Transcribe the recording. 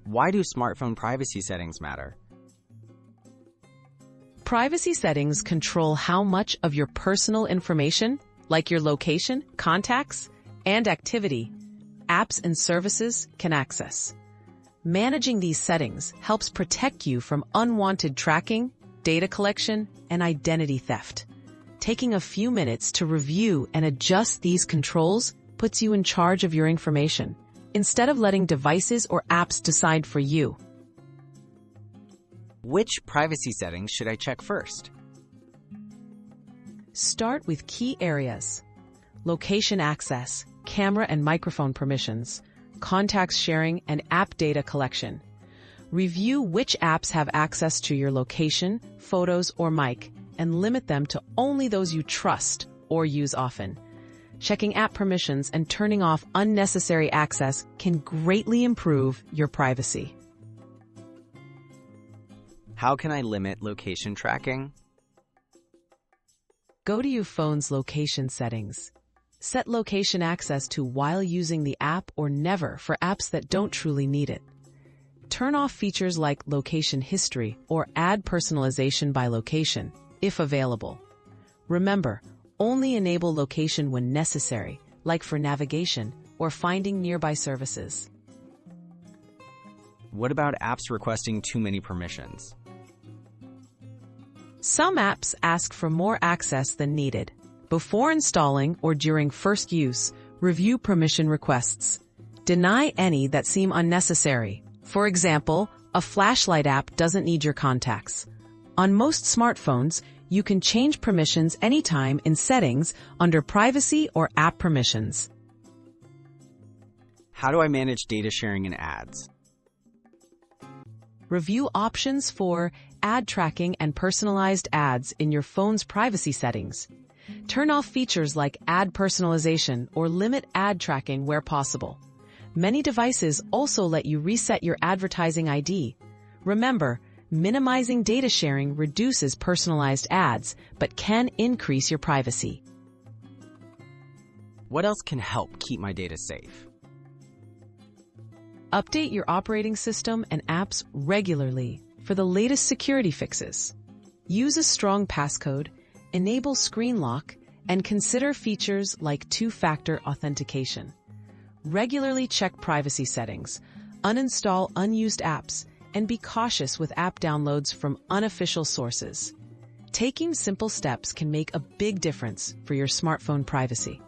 Why do smartphone privacy settings matter? Privacy settings control how much of your personal information, like your location, contacts, and activity, apps and services can access. Managing these settings helps protect you from unwanted tracking, data collection, and identity theft. Taking a few minutes to review and adjust these controls puts you in charge of your information, instead of letting devices or apps decide for you. Which privacy settings should I check first? Start with key areas: location access, camera and microphone permissions, contacts sharing, and app data collection. Review which apps have access to your location, photos, or mic, and limit them to only those you trust or use often. Checking app permissions and turning off unnecessary access can greatly improve your privacy. How can I limit location tracking? Go to your phone's location settings. Set location access to while using the app or never for apps that don't truly need it. Turn off features like location history or add personalization by location, if available. Remember, only enable location when necessary, like for navigation or finding nearby services. What about apps requesting too many permissions? Some apps ask for more access than needed. Before installing or during first use, review permission requests. Deny any that seem unnecessary. For example, a flashlight app doesn't need your contacts. On most smartphones, you can change permissions anytime in Settings under Privacy or App Permissions. How do I manage data sharing and ads? Review options for ad tracking and personalized ads in your phone's privacy settings. Turn off features like ad personalization or limit ad tracking where possible. Many devices also let you reset your advertising ID. Remember, minimizing data sharing reduces personalized ads, but can increase your privacy. What else can help keep my data safe? Update your operating system and apps regularly for the latest security fixes. Use a strong passcode, enable screen lock, and consider features like two-factor authentication. Regularly check privacy settings, uninstall unused apps, and be cautious with app downloads from unofficial sources. Taking simple steps can make a big difference for your smartphone privacy.